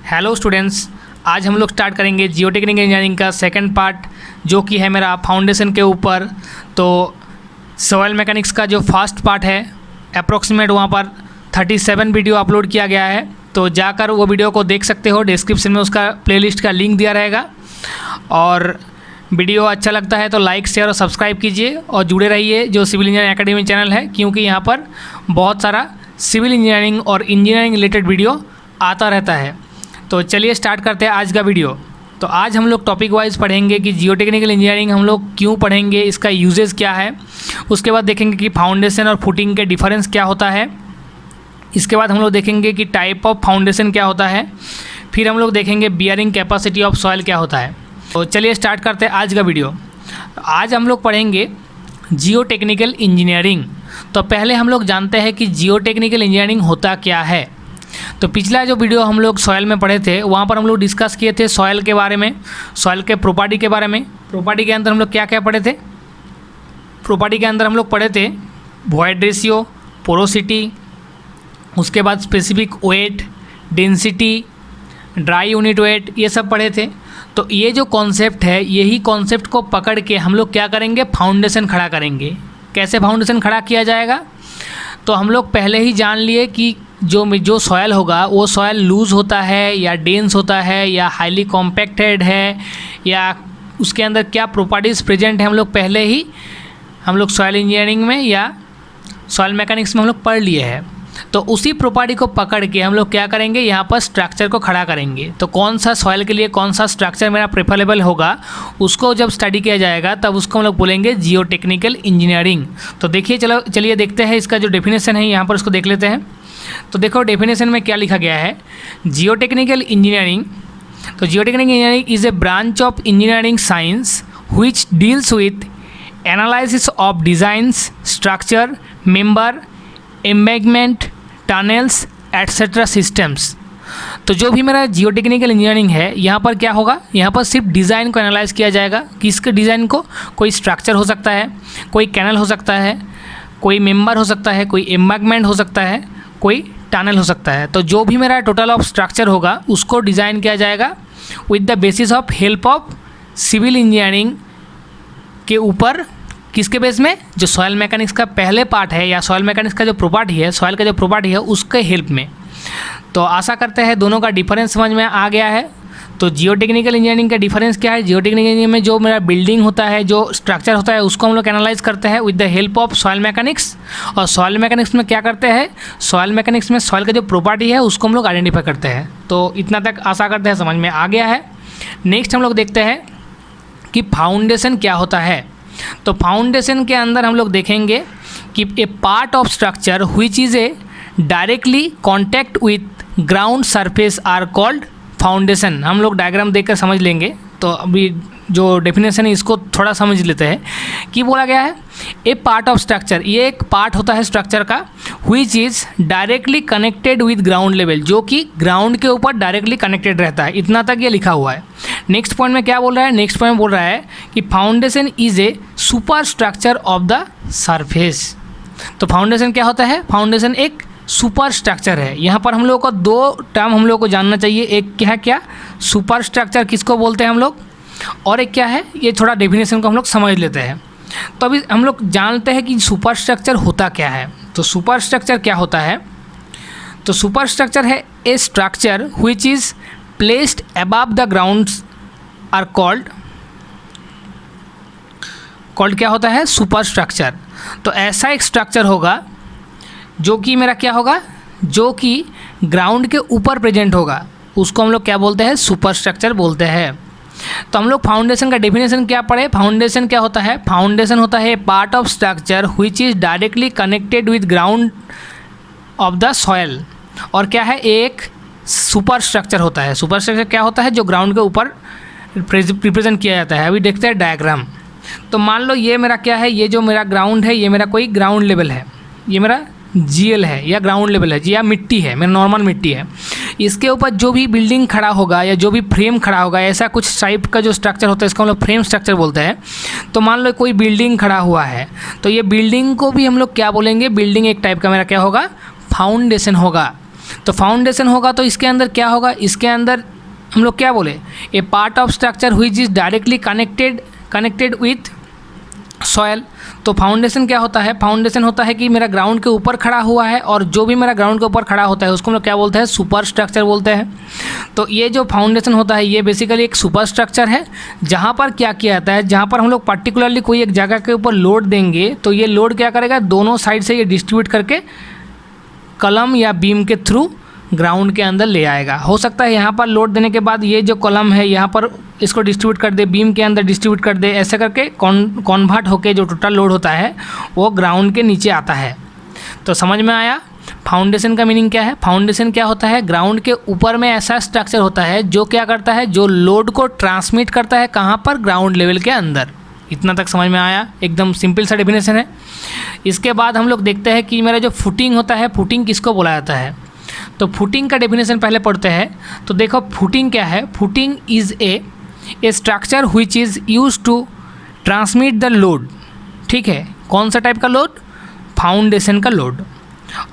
Hello students, आज हम लोग स्टार्ट करेंगे जियोटेक्निकल इंजीनियरिंग का सेकंड पार्ट, जो कि है मेरा फाउंडेशन के ऊपर। तो सॉइल मैकेनिक्स का जो फर्स्ट पार्ट है अप्रॉक्सीमेट वहाँ पर 37 वीडियो अपलोड किया गया है, तो जाकर वो वीडियो को देख सकते हो। डिस्क्रिप्शन में उसका प्लेलिस्ट का लिंक दिया रहेगा। और वीडियो अच्छा लगता है तो लाइक शेयर और सब्सक्राइब कीजिए और जुड़े रहिए जो सिविल इंजीनियरिंग एकेडमी चैनल है, क्योंकि यहाँ पर बहुत सारा सिविल इंजीनियरिंग और इंजीनियरिंग रिलेटेड वीडियो आता रहता है। तो चलिए स्टार्ट करते हैं आज का वीडियो। तो आज हम लोग टॉपिक वाइज पढ़ेंगे कि जियोटेक्निकल इंजीनियरिंग हम लोग क्यों पढ़ेंगे, इसका यूजेस क्या है। उसके बाद देखेंगे कि फाउंडेशन और फुटिंग के डिफरेंस क्या होता है। इसके बाद हम लोग देखेंगे कि टाइप ऑफ फाउंडेशन क्या होता है। फिर हम लोग देखेंगे बियरिंग कैपेसिटी ऑफ सॉइल क्या होता है। तो चलिए स्टार्ट करते हैं आज का वीडियो। आज हम लोग पढ़ेंगे जियोटेक्निकल इंजीनियरिंग। तो पहले हम लोग जानते हैं कि जियोटेक्निकल इंजीनियरिंग होता क्या है। तो पिछला जो वीडियो हम लोग सॉइल में पढ़े थे, वहाँ पर हम लोग डिस्कस किए थे सॉइल के बारे में, सॉइल के प्रॉपर्टी के बारे में। प्रॉपर्टी के अंदर हम लोग क्या क्या पढ़े थे? प्रॉपर्टी के अंदर हम लोग पढ़े थे वॉइड रेशियो, पोरोसिटी, उसके बाद specific weight, density, dry unit weight, ये सब पढ़े थे। तो ये जो कॉन्सेप्ट है, यही कॉन्सेप्ट को पकड़ के हम लोग क्या करेंगे, फाउंडेशन खड़ा करेंगे। कैसे फाउंडेशन खड़ा किया जाएगा? तो हम लोग पहले ही जान लिए कि जो सॉयल होगा वो सॉयल लूज़ होता है या डेंस होता है या हाईली कॉम्पैक्टेड है, या उसके अंदर क्या प्रॉपर्टीज़ प्रेजेंट है, हम लोग सॉयल इंजीनियरिंग में या सॉयल मैकेनिक्स में हम लोग पढ़ लिए हैं। तो उसी प्रॉपर्टी को पकड़ के हम लोग क्या करेंगे, यहाँ पर स्ट्रक्चर को खड़ा करेंगे। तो कौन सा सॉयल के लिए कौन सा स्ट्रक्चर मेरा प्रेफरेबल होगा, उसको जब स्टडी किया जाएगा तब उसको हम लोग बोलेंगे जियोटेक्निकल इंजीनियरिंग। तो देखिए, चलिए देखते हैं इसका जो डेफिनेशन है, यहाँ पर उसको देख लेते हैं। तो देखो डेफिनेशन में क्या लिखा गया है, जियोटेक्निकल इंजीनियरिंग। तो geotechnical engineering is a branch of engineering science which deals with analysis of designs, structure, member, embankment, tunnels etcetera systems. तो जो भी मेरा जियोटेक्निकल इंजीनियरिंग है, यहाँ पर क्या होगा, यहाँ पर सिर्फ डिज़ाइन को एनालाइज किया जाएगा। किसके डिज़ाइन को? कोई स्ट्रक्चर हो सकता है, कोई कैनल हो सकता है, कोई मेंबर हो सकता है, कोई एम्बैंकमेंट हो सकता है, कोई टनल हो सकता है। तो जो भी मेरा टोटल ऑफ स्ट्रक्चर होगा उसको डिज़ाइन किया जाएगा with the basis of help of civil engineering के ऊपर। किसके बेस में? जो सॉइल मैकेनिक्स का पहले पार्ट है या सॉइल मैकेनिक्स का जो प्रॉपर्टी है, सॉइल का जो प्रॉपर्टी है, उसके हेल्प में। तो आशा करते हैं दोनों का डिफरेंस समझ में आ गया है। तो जियोटेक्निकल इंजीनियरिंग का डिफरेंस क्या है? जियोटेक्निकल इंजीनियरिंग में जो मेरा बिल्डिंग होता है, जो स्ट्रक्चर होता है, उसको हम लोग एनालाइज करते हैं with the help of soil mechanics. और सॉइल मैकेनिक्स में क्या करते हैं, सॉइल मैकेनिक्स में सॉइल का जो प्रॉपर्टी है उसको हम लोग आइडेंटिफाई करते हैं। तो इतना तक आशा करते हैं समझ में आ गया है। नेक्स्ट हम लोग देखते हैं कि फाउंडेशन क्या होता है। तो फाउंडेशन के अंदर हम लोग देखेंगे कि a part of structure which is a directly contact with ground surface are called foundation. हम लोग डायग्राम देखकर समझ लेंगे। तो अभी जो डेफिनेशन है इसको थोड़ा समझ लेते हैं कि बोला गया है ए पार्ट ऑफ स्ट्रक्चर, ये एक पार्ट होता है स्ट्रक्चर का, which is directly connected with ground level, जो कि ग्राउंड के ऊपर डायरेक्टली कनेक्टेड रहता है। इतना तक ये लिखा हुआ है। नेक्स्ट पॉइंट में क्या बोल रहा है? नेक्स्ट पॉइंट बोल रहा है कि foundation is a super structure of the surface. तो फाउंडेशन क्या होता है? फाउंडेशन एक सुपर स्ट्रक्चर है। यहाँ पर हम लोग को दो टर्म हम लोग को जानना चाहिए। एक क्या सुपर स्ट्रक्चर किसको बोलते हैं हम लोग, और एक क्या है, ये थोड़ा डेफिनेशन को हम लोग समझ लेते हैं। तो अभी हम लोग जानते हैं कि सुपर स्ट्रक्चर होता क्या है। तो सुपर स्ट्रक्चर क्या होता है? तो सुपर स्ट्रक्चर है a structure which is placed above the grounds are called क्या होता है? Superstructure. तो ऐसा एक स्ट्रक्चर होगा जो कि मेरा क्या होगा, जो कि ग्राउंड के ऊपर प्रेजेंट होगा, उसको हम लोग क्या बोलते हैं? सुपर स्ट्रक्चर बोलते हैं। तो हम लोग फाउंडेशन का डेफिनेशन क्या पढ़े? फाउंडेशन क्या होता है? फाउंडेशन होता है part of structure which is directly connected with ground of the soil. और क्या है? एक सुपर स्ट्रक्चर होता है। सुपर स्ट्रक्चर क्या होता है? जो ग्राउंड के ऊपर रिप्रेजेंट किया जाता है। अभी देखते हैं डायग्राम। तो मान लो ये मेरा क्या है, ये जो मेरा ग्राउंड है, ये मेरा कोई ग्राउंड लेवल है, ये मेरा जीएल है या ग्राउंड लेवल है, या मिट्टी है, मेरा नॉर्मल मिट्टी है। इसके ऊपर जो भी बिल्डिंग खड़ा होगा या जो भी फ्रेम खड़ा होगा, ऐसा कुछ टाइप का जो स्ट्रक्चर होता है, इसको हम लोग फ्रेम स्ट्रक्चर बोलते हैं। तो मान लो कोई बिल्डिंग खड़ा हुआ है, तो ये बिल्डिंग को भी हम लोग क्या बोलेंगे? बिल्डिंग एक टाइप का मेरा क्या होगा? फाउंडेशन होगा। तो फाउंडेशन होगा तो इसके अंदर क्या होगा, इसके अंदर हम लोग क्या बोले, a part of structure which is directly connected with soil. तो फाउंडेशन क्या होता है, फाउंडेशन होता है कि मेरा ग्राउंड के ऊपर खड़ा हुआ है और जो भी मेरा ग्राउंड के ऊपर खड़ा होता है उसको हम लोग क्या बोलते हैं, सुपर स्ट्रक्चर बोलते हैं। तो ये जो फाउंडेशन होता है ये बेसिकली एक सुपर स्ट्रक्चर है, जहाँ पर क्या किया जाता है, जहाँ पर हम लोग पर्टिकुलरली कोई एक जगह के ऊपर लोड देंगे तो ये लोड क्या करेगा, दोनों साइड से ये डिस्ट्रीब्यूट करके कॉलम या बीम के थ्रू ग्राउंड के अंदर ले आएगा। हो सकता है यहाँ पर लोड देने के बाद ये जो कॉलम है यहाँ पर इसको डिस्ट्रीब्यूट कर दे, बीम के अंदर डिस्ट्रीब्यूट कर दे, ऐसे करके कॉन्वर्ट होके जो टोटल लोड होता है वो ग्राउंड के नीचे आता है। तो समझ में आया फाउंडेशन का मीनिंग क्या है। फाउंडेशन क्या होता है, ग्राउंड के ऊपर में ऐसा स्ट्रक्चर होता है जो क्या करता है, जो लोड को ट्रांसमिट करता है कहाँ पर, ग्राउंड लेवल के अंदर। इतना तक समझ में आया, एकदम सिंपल सा डेफिनेशन है। इसके बाद हम लोग देखते हैं कि मेरा जो फुटिंग होता है, फुटिंग किसको बोला जाता है। तो फुटिंग का डेफिनेशन पहले पढ़ते हैं। तो देखो फुटिंग क्या है, footing is a structure which is use to transmit the load. ठीक है, कौन सा टाइप का लोड, फाउंडेशन का लोड।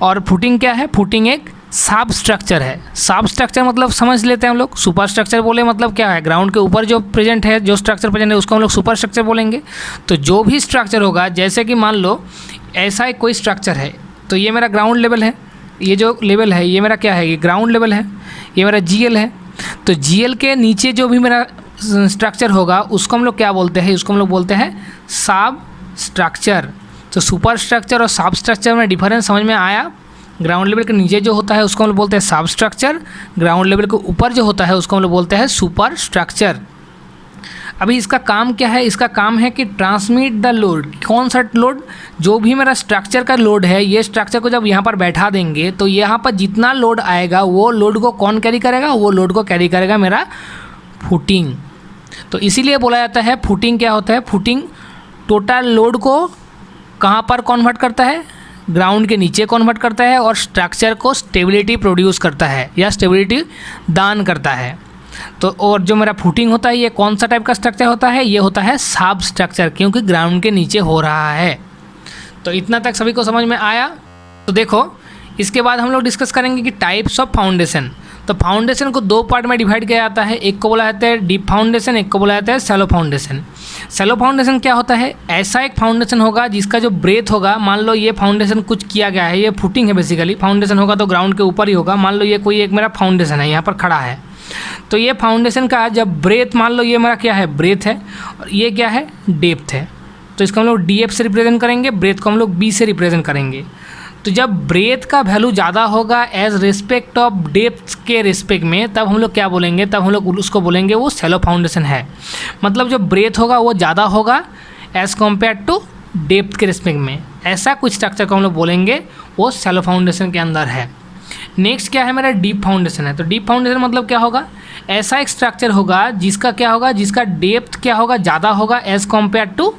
और फुटिंग क्या है, फुटिंग एक सब स्ट्रक्चर है। सब स्ट्रक्चर मतलब समझ लेते हैं हम लोग, सुपर स्ट्रक्चर बोले मतलब क्या है, ग्राउंड के ऊपर जो प्रेजेंट है, जो स्ट्रक्चर प्रेजेंट है उसको हम लोग सुपर स्ट्रक्चर बोलेंगे। तो जो भी स्ट्रक्चर होगा, जैसे कि मान लो ऐसा एक कोई स्ट्रक्चर है, तो ये मेरा ग्राउंड लेवल है, ये जो लेवल है ये मेरा क्या है, ये ग्राउंड लेवल है, ये मेरा जीएल है। तो जीएल के नीचे जो भी मेरा स्ट्रक्चर होगा उसको हम लोग क्या बोलते हैं, उसको हम लोग बोलते हैं सब स्ट्रक्चर। तो सुपर स्ट्रक्चर और सब स्ट्रक्चर में डिफरेंस समझ में आया। ग्राउंड लेवल के नीचे जो होता है उसको हम लोग बोलते हैं सब स्ट्रक्चर, ग्राउंड लेवल के ऊपर जो होता है उसको हम लोग बोलते हैं सुपर स्ट्रक्चर। अभी इसका काम क्या है, इसका काम है कि ट्रांसमिट द लोड। कौन सा लोड, जो भी मेरा स्ट्रक्चर का लोड है, ये स्ट्रक्चर को जब यहाँ पर बैठा देंगे तो यहाँ पर जितना लोड आएगा वो लोड को कौन कैरी करेगा, वो लोड को कैरी करेगा मेरा फुटिंग। तो इसीलिए बोला जाता है फुटिंग क्या होता है, फुटिंग टोटल लोड को कहाँ पर कन्वर्ट करता है, ग्राउंड के नीचे कन्वर्ट करता है और स्ट्रक्चर को स्टेबिलिटी प्रोड्यूस करता है या स्टेबिलिटी दान करता है। तो और जो मेरा फुटिंग होता है ये कौन सा टाइप का स्ट्रक्चर होता है, ये होता है सब स्ट्रक्चर, क्योंकि ग्राउंड के नीचे हो रहा है। तो इतना तक सभी को समझ में आया। तो देखो इसके बाद हम लोग डिस्कस करेंगे कि टाइप्स ऑफ फाउंडेशन। तो फाउंडेशन को दो पार्ट में डिवाइड किया जाता है, एक को बोला जाता है डीप फाउंडेशन, एक को बोला जाता है शैलो फाउंडेशन। शैलो फाउंडेशन क्या होता है, ऐसा एक फाउंडेशन होगा जिसका जो ब्रेथ होगा, मान लो ये फाउंडेशन कुछ किया गया है, ये फुटिंग है बेसिकली, फाउंडेशन होगा तो ग्राउंड के ऊपर ही होगा। मान लो ये कोई एक मेरा फाउंडेशन है यहाँ पर खड़ा है, तो ये फाउंडेशन का जब ब्रेथ, मान लो ये मेरा क्या है, ब्रेथ है, और ये क्या है, डेप्थ है। तो इसको हम लोग डीएफ से रिप्रेजेंट करेंगे, ब्रेथ को हम लोग बी से रिप्रेजेंट करेंगे। तो जब ब्रेथ का वैल्यू ज़्यादा होगा एज रिस्पेक्ट ऑफ डेप्थ के रिस्पेक्ट में, तब हम लोग क्या बोलेंगे, तब हम लोग उसको बोलेंगे वो शैलो फाउंडेशन है। मतलब जो ब्रेथ होगा वो ज़्यादा होगा एज कम्पेयर टू डेप्थ के रिस्पेक्ट में, ऐसा कुछ स्ट्रक्चर को हम लोग बोलेंगे वो शैलो फाउंडेशन के अंदर है। नेक्स्ट क्या है, मेरा डीप फाउंडेशन है। तो डीप फाउंडेशन मतलब क्या होगा, ऐसा एक स्ट्रक्चर होगा जिसका क्या होगा, जिसका डेप्थ क्या होगा, ज़्यादा होगा एज कम्पेयर टू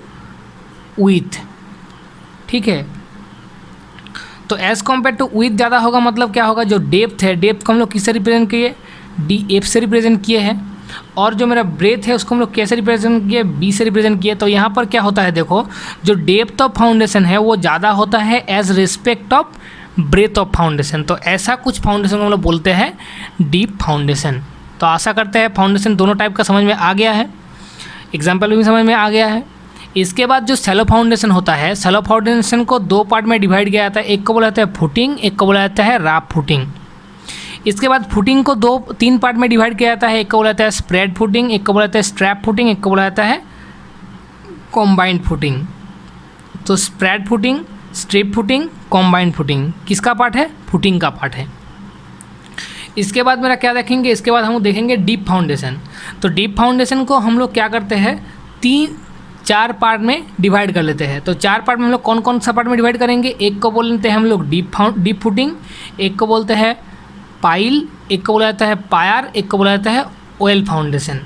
विथ। ठीक है, तो एज कम्पेयर टू विथ ज़्यादा होगा मतलब क्या होगा, जो डेप्थ है, डेप्थ को हम लोग किससे रिप्रेजेंट किए, डी एफ से रिप्रेजेंट किए हैं। और जो मेरा ब्रेथ है उसको हम लोग कैसे रिप्रेजेंट किए, बी से रिप्रेजेंट किए। तो यहाँ पर क्या होता है, देखो जो डेप्थ ऑफ फाउंडेशन है वो ज़्यादा होता है as respect of breadth of foundation. तो ऐसा कुछ फाउंडेशन को हम लोग बोलते हैं डीप फाउंडेशन। तो आशा करते हैं फाउंडेशन दोनों टाइप का समझ में आ गया है, एग्जाम्पल भी समझ में आ गया है। इसके बाद जो शैलो फाउंडेशन होता है, शैलो फाउंडेशन को दो पार्ट में डिवाइड किया जाता है, एक को बोला जाता है फुटिंग, एक को बोला जाता है राफ फुटिंग। इसके बाद फुटिंग को तीन पार्ट में डिवाइड किया जाता है, एक को बोला जाता है स्प्रेड फुटिंग, एक को बोला जाता है स्ट्रैप फुटिंग, एक को बोला जाता है कॉम्बाइंड फुटिंग। तो spread footing, strip footing, combined footing किसका पार्ट है, फुटिंग का पार्ट है। इसके बाद मेरा क्या देखेंगे, इसके बाद हम देखेंगे डीप फाउंडेशन। तो डीप फाउंडेशन को हम लोग क्या करते हैं, चार पार्ट में डिवाइड कर लेते हैं। तो चार पार्ट में हम लोग कौन कौन सा पार्ट में डिवाइड करेंगे, एक को बोल लेते हैं हम लोग डीप फुटिंग, एक को बोलते हैं पाइल, एक को बोला जाता है पायर, एक को बोला जाता है ऑयल फाउंडेशन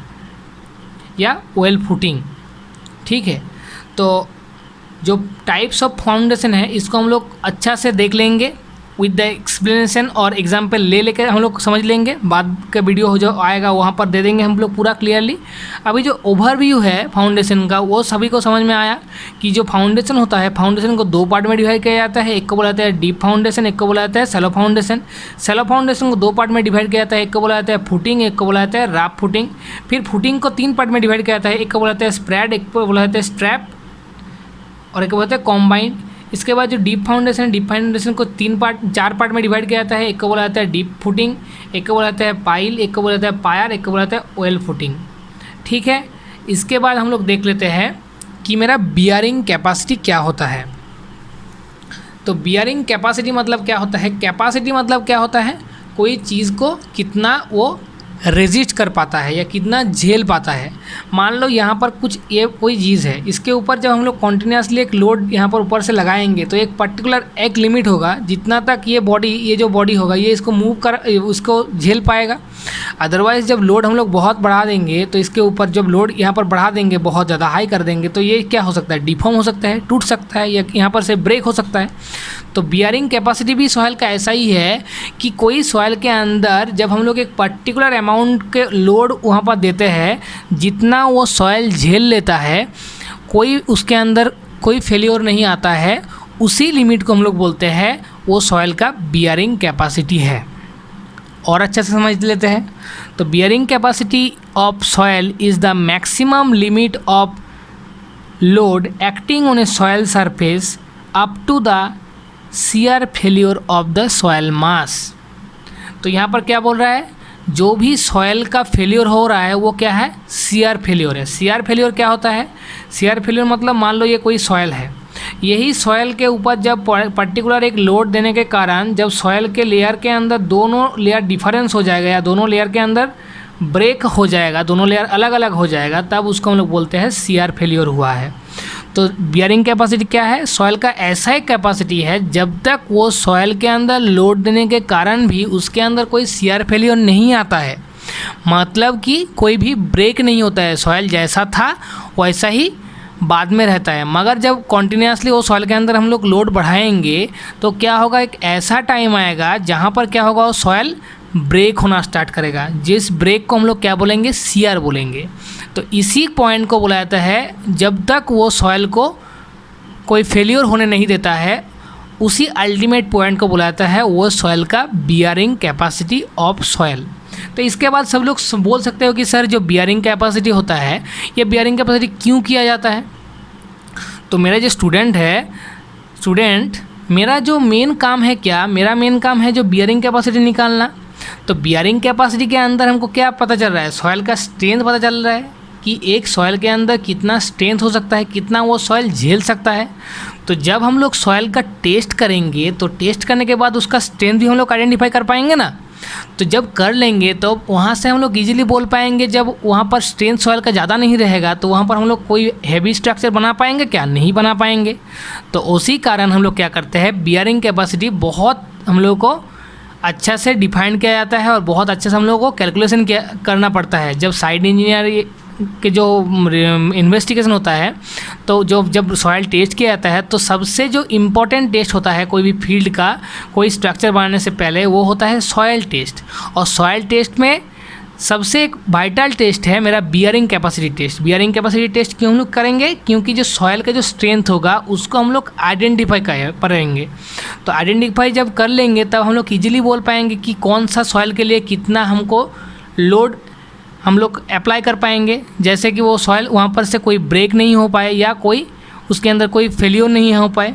या ऑयल फुटिंग। ठीक है, तो जो टाइप्स ऑफ फाउंडेशन है इसको हम लोग अच्छा से देख लेंगे विद द एक्सप्लेनेशन और एग्जाम्पल ले लेकर हम लोग समझ लेंगे। बाद का वीडियो हो जो आएगा वहाँ पर दे देंगे हम लोग पूरा क्लियरली। अभी जो ओवरव्यू है फाउंडेशन का वो सभी को समझ में आया कि जो फाउंडेशन होता है, फाउंडेशन को 2 पार्ट में डिवाइड किया जाता है। एक को बोला जाता है डीप फाउंडेशन, एक को बोला जाता है शैलो फाउंडेशन। शैलो फाउंडेशन को 2 पार्ट में डिवाइड किया जाता है। एक को बोला जाता है फुटिंग, एक को बोला जाता है राफ फुटिंग। फिर फुटिंग को 3 पार्ट में डिवाइड किया जाता है। एक को बोला जाता है स्प्रेड, एक को बोला जाता है स्ट्रैप और एक को बोला जाता है कॉम्बाइंड। इसके बाद जो डीप फाउंडेशन को 4 पार्ट में डिवाइड किया जाता है। एक को बोला जाता है डीप फुटिंग, एक को बोला जाता है पाइल, एक को बोला जाता है पायर, एक को बोला जाता है ऑयल फुटिंग। ठीक है, इसके बाद हम लोग देख लेते हैं कि मेरा बियरिंग कैपेसिटी क्या होता है। तो बियरिंग कैपेसिटी मतलब क्या होता है? कैपेसिटी मतलब क्या होता है? कोई चीज़ को कितना वो रेजिस्ट कर पाता है या कितना झेल पाता है। मान लो यहाँ पर कुछ ये कोई चीज़ है, इसके ऊपर जब हम लोग कॉन्टिन्यूसली एक लोड यहाँ पर ऊपर से लगाएंगे तो एक पर्टिकुलर एक लिमिट होगा जितना तक ये जो बॉडी होगा ये इसको उसको झेल पाएगा। अदरवाइज़ जब लोड हम लोग बहुत बढ़ा देंगे तो इसके ऊपर जब लोड यहाँ पर बढ़ा देंगे, बहुत ज़्यादा हाई कर देंगे, तो ये क्या हो सकता है? डिफॉर्म हो सकता है, टूट सकता है या यहाँ पर से ब्रेक हो सकता है। तो बियरिंग कैपेसिटी भी सॉइल का ऐसा ही है कि कोई सॉइल के अंदर जब हम लोग एक पर्टिकुलर अमाउंट के लोड वहाँ पर देते हैं, जितना वो सॉइल झेल लेता है, कोई उसके अंदर कोई फेलियर नहीं आता है, उसी लिमिट को हम लोग बोलते हैं वो सॉइल का बियरिंग कैपेसिटी है। और अच्छे से समझ लेते हैं। तो bearing capacity of soil is the maximum limit of load acting on a soil surface up to the shear failure of the soil mass. तो यहाँ पर क्या बोल रहा है? जो भी सॉइल का फेल्योर हो रहा है वो क्या है? शियर फेल्योर है। शियर फेल्योर क्या होता है? शियर फेल्योर मतलब मान लो ये कोई सॉइल है, यही सॉइल के ऊपर जब पर्टिकुलर एक लोड देने के कारण जब सॉइल के लेयर के अंदर दोनों लेयर डिफरेंस हो जाएगा या दोनों लेयर के अंदर ब्रेक हो जाएगा, दोनों लेयर अलग अलग हो जाएगा, तब उसको हम लोग बोलते हैं शियर फेल्योर हुआ है। तो बियरिंग कैपेसिटी क्या है? सॉइल का ऐसा एक कैपेसिटी है जब तक वो सॉइल के अंदर लोड देने के कारण भी उसके अंदर कोई शियर फेल्योर नहीं आता है, मतलब कि कोई भी ब्रेक नहीं होता है, सॉइल जैसा था वैसा ही बाद में रहता है। मगर जब कॉन्टिन्यूसली वो सॉइल के अंदर हम लोग लोड बढ़ाएंगे तो क्या होगा? एक ऐसा टाइम आएगा जहाँ पर क्या होगा? वो सॉइल ब्रेक होना स्टार्ट करेगा, जिस ब्रेक को हम लोग क्या बोलेंगे? शियर बोलेंगे। तो इसी पॉइंट को बोला जाता है, जब तक वो सॉइल को कोई फेल्योर होने नहीं देता है, उसी अल्टीमेट पॉइंट को बोला जाता है वो सॉइल का बियरिंग कैपेसिटी ऑफ सॉइल। तो इसके बाद सब लोग बोल सकते हो कि सर जो बियरिंग कैपेसिटी होता है ये बियरिंग कैपेसिटी क्यों किया जाता है? तो मेरा जो स्टूडेंट मेरा जो मेन काम है क्या? मेरा मेन काम है जो बियरिंग कैपेसिटी निकालना। तो बियरिंग कैपेसिटी के अंदर हमको क्या पता चल रहा है? सॉइल का स्ट्रेंथ पता चल रहा है कि एक सॉइल के अंदर कितना स्ट्रेंथ हो सकता है, कितना वो सॉइल झेल सकता है। तो जब हम लोग सॉइल का टेस्ट करेंगे तो टेस्ट करने के बाद उसका स्ट्रेंथ भी हम लोग आइडेंटिफाई कर पाएंगे ना। तो जब कर लेंगे तो वहाँ से हम लोग इजीली बोल पाएंगे, जब वहाँ पर स्ट्रेंथ सॉइल का ज़्यादा नहीं रहेगा तो वहाँ पर हम लोग कोई हैवी स्ट्रक्चर बना पाएंगे क्या? नहीं बना पाएंगे। तो उसी कारण हम लोग क्या करते हैं, बियरिंग कैपेसिटी बहुत हम लोग को अच्छा से डिफाइन किया जाता है और बहुत अच्छे से हम लोगों को कैलकुलेशन करना पड़ता है। जब साइड इंजीनियर के जो इन्वेस्टिगेशन होता है तो जब सॉइल टेस्ट किया जाता है तो सबसे जो इम्पोर्टेंट टेस्ट होता है कोई भी फील्ड का, कोई स्ट्रक्चर बनाने से पहले, वो होता है सॉइल टेस्ट। और सॉइल टेस्ट में सबसे एक वाइटल टेस्ट है मेरा bearing capacity test. Bearing capacity test क्यों हम लोग करेंगे? क्योंकि जो सॉइल का जो स्ट्रेंथ होगा उसको हम लोग आइडेंटिफाई करेंगे। तो आइडेंटिफाई जब कर लेंगे तब हम लोग ईजिली बोल पाएंगे कि कौन सा सॉइल के लिए कितना हमको लोड हम लोग अप्लाई कर पाएंगे, जैसे कि वो सॉइल वहाँ पर से कोई ब्रेक नहीं हो पाए या कोई उसके अंदर कोई फेल्योर नहीं हो पाए।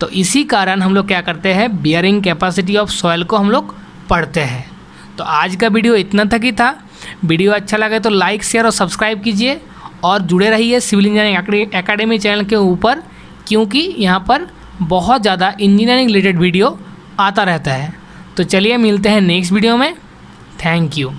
तो इसी कारण हम लोग क्या करते हैं, बियरिंग कैपेसिटी ऑफ सॉइल को हम लोग पढ़ते हैं। तो आज का वीडियो इतना तक ही था। वीडियो अच्छा लगे तो लाइक, शेयर और सब्सक्राइब कीजिए और जुड़े रहिए सिविल इंजीनियरिंग एकेडमी चैनल के ऊपर, क्योंकि यहाँ पर बहुत ज़्यादा इंजीनियरिंग रिलेटेड वीडियो आता रहता है। तो चलिए मिलते हैं नेक्स्ट वीडियो में। Thank you.